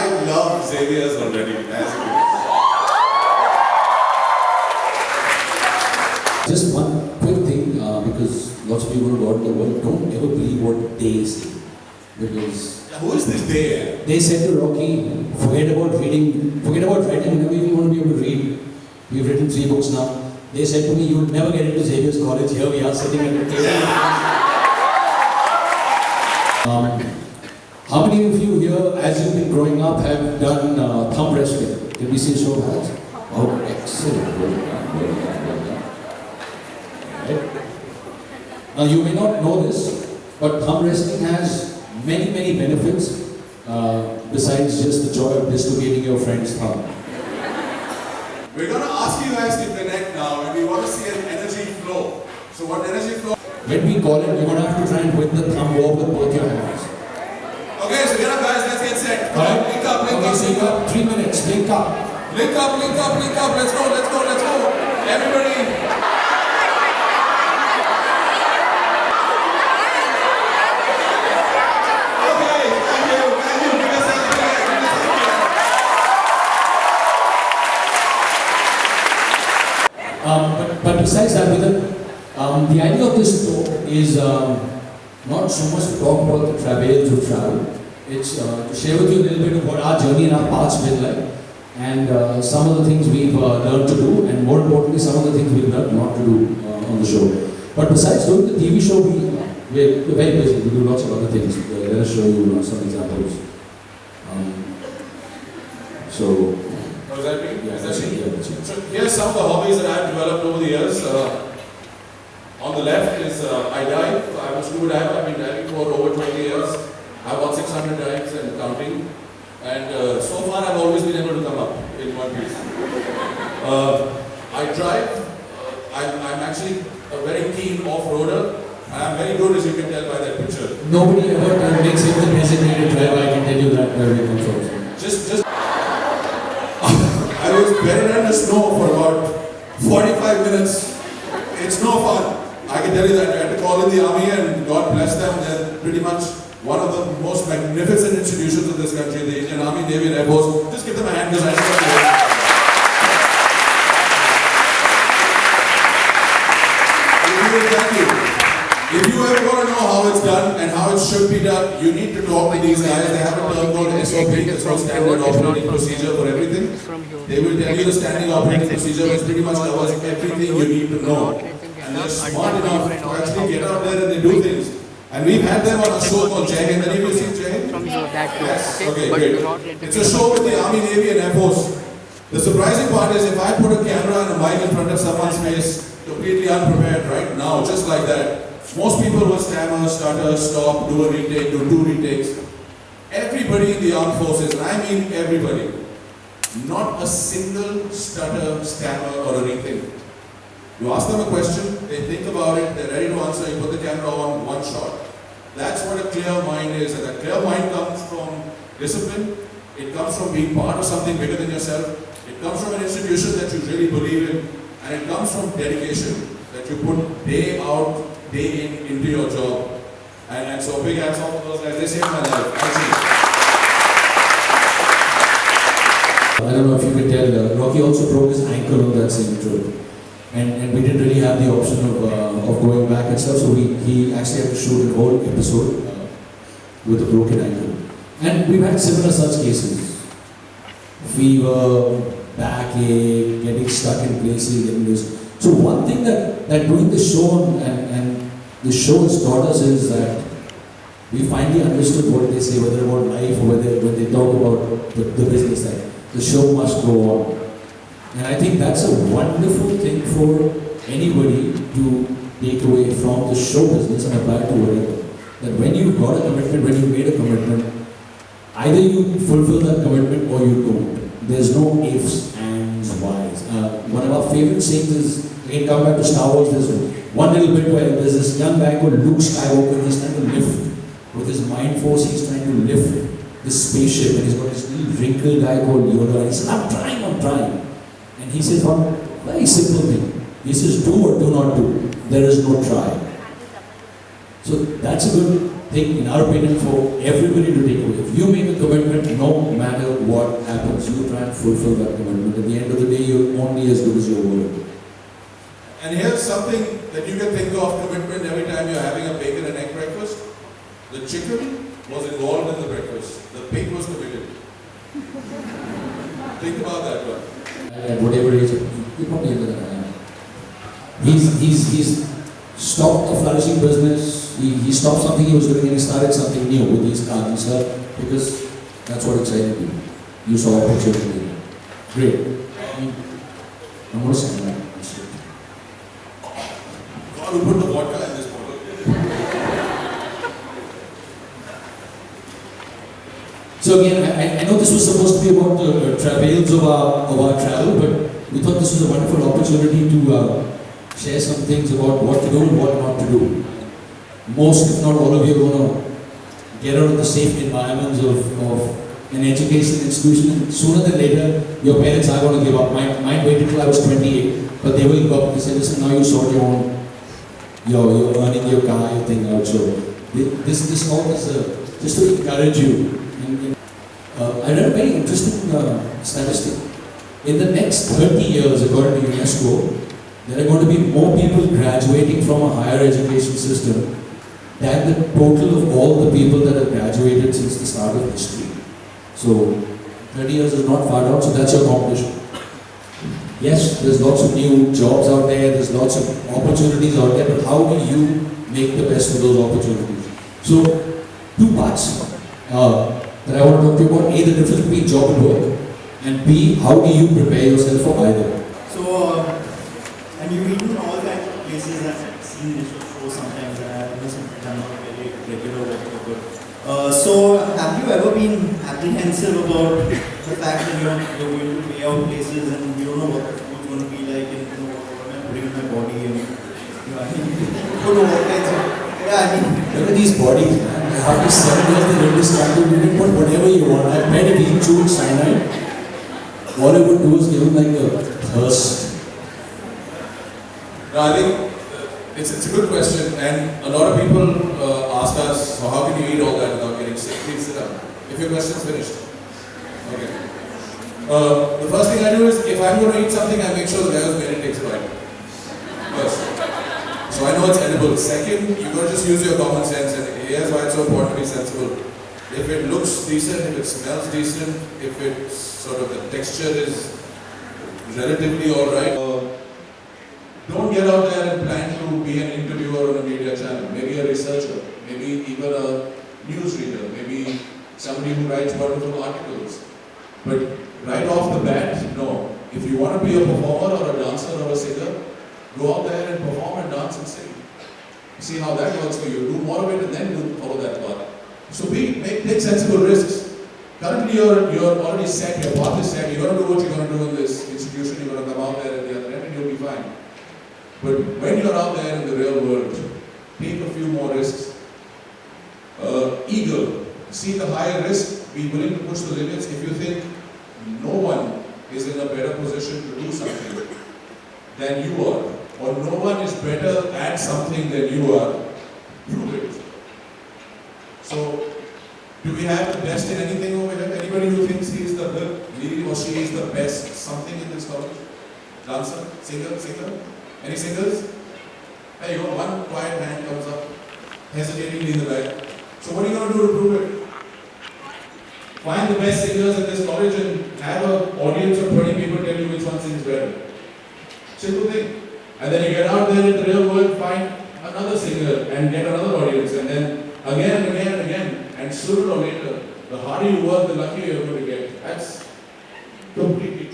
I love Xavier's already, as it is. Just one quick thing, because lots of people go out in the world, don't ever believe what they say. Because Who is this they? they said to Rocky, forget about writing, you never even want to be able to read. We've written 3 books now. They said to me, you would never get into Xavier's college. Here we are sitting at the table. How many of you here, as you've been growing up, have done thumb wrestling? Can we see a show of hands? Oh, excellent. Well done. Right. Now, you may not know this, but thumb wrestling has many, many benefits besides just the joy of dislocating your friend's thumb. We're going to ask you guys to connect now, and we want to see an energy flow. So what energy flow? When we call it, we're going to have to try and win the thumb war with both your hands. Okay, so get up guys, let's get set. Come on, link up. So you got 3 minutes, link up. Link up, let's go. Everybody. Okay, thank you. Give us a But besides that, the idea of this talk is not so much to talk about the travails of travel. It's to share with you a little bit of what our journey and our path's been like, and some of the things we've learned to do, and more importantly, some of the things we've learned not to do on the show. But besides doing the TV show, we're very busy. We do lots of other things. Let us show you some examples. Oh, is that me? Yeah, that's it. Yeah, that's it. So here's some of the hobbies that I've developed over the years. On the left is I dive. I'm a scuba diver. I've been diving for over 20 years. I've got 600 dives and counting. And so far I've always been able to come up in one piece. I drive. I'm actually a very keen off-roader. I'm very good, as you can tell by that picture. Nobody ever makes him the designated driver, I can tell you that where we come from. Just I was buried under snow for about 45 minutes. It's no fun. I can tell you that. I had to call in the army, and God bless them. They're pretty much one of the most magnificent institutions of this country, the Indian Army, Navy and Air Force. Just give them a hand because I know thank you. If you ever want to know how it's done and how it should be done, you need to talk to these guys. They have a term called SOP, that's called Standard Operating Procedure for everything. They will tell you the standing operating procedure, which pretty much covers everything you need to know. And they're smart enough to actually get out there and they do things. And we've had them on a show called Hind. Any of you seen Hind? Yes. Okay, great. It's a show with the Army, Navy and Air Force. The surprising part is if I put a camera and a mic in front of someone's face, completely unprepared right now, just like that, most people will stammer, stutter, stop, do a retake, do 2 retakes. Everybody in the armed forces, and I mean everybody, not a single stutter, stammer or a retake. You ask them a question, they think about it, they're ready to answer, you put the camera on, one shot. That's what a clear mind is, and a clear mind comes from discipline, it comes from being part of something bigger than yourself, it comes from an institution that you really believe in, and it comes from dedication that you put day out, day in into your job. And so big hats off to those guys, they saved my life. I don't know if you could tell, Rocky also broke his ankle on that same trip. And we didn't really have the option of going back and stuff, so he actually had to shoot an whole episode with a broken ankle. And we've had similar such cases. Fever, backache, getting stuck in places, getting this. So one thing that doing the show and the show has taught us is that we finally understood what they say, whether about life or whether when they talk about the business, that the show must go on. And I think that's a wonderful thing for anybody to take away from the show business and apply to whatever. That when you've got a commitment, when you've made a commitment, either you fulfill that commitment or you don't. There's no ifs, ands, whys. One of our favorite sayings is, again, come back to Star Wars, there's one little bit where there's this young guy called Luke Skywalker, he's trying to lift. With his mind force, he's trying to lift this spaceship, and he's got this little wrinkled guy called Yoda, and he says, I'm trying. And he says one very simple thing. He says, do or do not do. There is no try. So that's a good thing, in our opinion, for everybody to take away. If you make a commitment, no matter what happens, you try and fulfill that commitment. At the end of the day, you're only as good as your word. And here's something that you can think of commitment every time you're having a bacon and egg breakfast. The chicken was involved in the breakfast. The pig was committed. Think about that one. At whatever age, you're probably younger than I am. He's stopped a flourishing business. He stopped something he was doing and he started something new with his cars and stuff because that's what excited you. You saw opportunity. Great. I'm going to say that. God, who put the vodka in this bottle? So again, I know this was supposed to be about the travails of our travel, but we thought this was a wonderful opportunity to share some things about what to do and what not to do. Most, if not all of you, are going to get out of the safe environments of an education institution, and sooner than later, your parents are going to give up. Mine waited till I was 28, but they will give up. They say, listen, now you sort your own, you're earning your car, your thing out. So this all is just to encourage you. I read a very interesting statistic. In the next 30 years, according to UNESCO, there are going to be more people graduating from a higher education system than the total of all the people that have graduated since the start of history. So, 30 years is not far down, so that's your competition. Yes, there's lots of new jobs out there, there's lots of opportunities out there, but how do you make the best of those opportunities? So, two parts that I want to talk to you about. A, the difference between job and work, and B, how do you prepare yourself for either? So, and you've been to all kinds of places. I've seen this show sometimes, and I've sometimes I'm not very regular with it. So, have you ever been apprehensive about the fact that you're going to pay out places and you don't know what the food's going to be like, and you know what am I putting in my body, and you know, I mean, you don't know what kinds of, yeah, I mean, look at these bodies, man. After 7 years, they really started, you can put whatever you want. I bet if he chewed cyanide, all it would do is give him like a thirst. No, I think it's a good question, and a lot of people ask us, so how can you eat all that without getting sick? Please sit down. If your question's finished. Okay. The first thing I do is, if I'm going to eat something, I make sure the guy who's made it takes a bite. First. So I know it's edible. Second, you've got to just use your common sense, and here's why it's so important to be sensible. If it looks decent, if it smells decent, if it's sort of the texture is relatively alright, don't get out there and plan to be an interviewer on a media channel. Maybe a researcher, maybe even a newsreader, maybe somebody who writes wonderful articles. But right off the bat, no. If you want to be a performer or a dancer or a singer, go out there and perform and dance and sing. See how that works for you. Do more of it and then follow that path. So take sensible risks. Currently you're already set, your path is set, you're going to do what you're going to do in this institution, you're going to come out there at the other end and you'll be fine. But when you're out there in the real world, take a few more risks. Eagle, see the higher risk, be willing to push the limits. If you think no one is in a better position to do something than you are, or no one is better at something than you are, prove it. So, do we have the best in anything over here? Anybody who thinks he is he or she is the best something in this college? Dancer? Singer? Any singers? Hey, you got one quiet hand comes up, hesitatingly in the back. So what are you going to do to prove it? Find the best singers in this college and have an audience of 20 people tell you which one sings better. Simple thing. And then you get out there in the real world, find another singer and get another audience, and then again and again and again. And sooner or later, the harder you work, the luckier you're going to get. That's completely